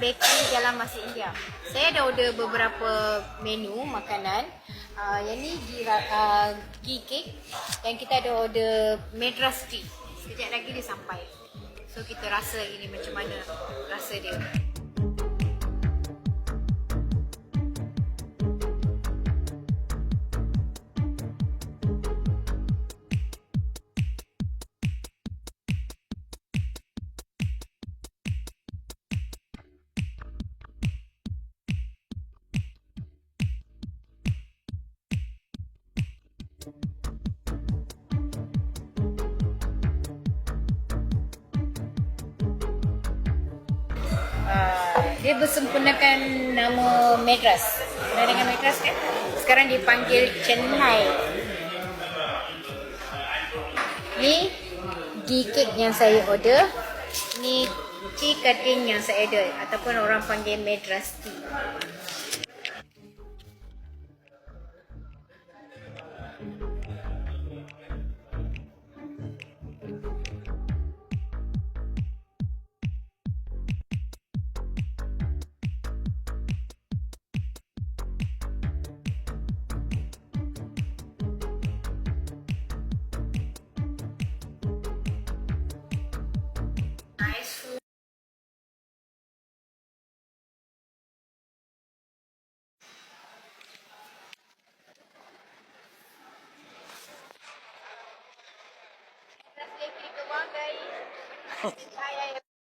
bakery Jalan Masjid India. Saya dah order beberapa menu makanan. Yang ni ghee cake. Yang kita ada order madras tea. Sekejap lagi dia sampai. So kita rasa ini macam mana rasa dia. Dia bersempurnakan nama madras. Pernah dengar madras kan? Sekarang dipanggil Chennai. Ni ghee cake yang saya order. Ni tea cutting yang saya order. Ataupun orang panggil madras tea.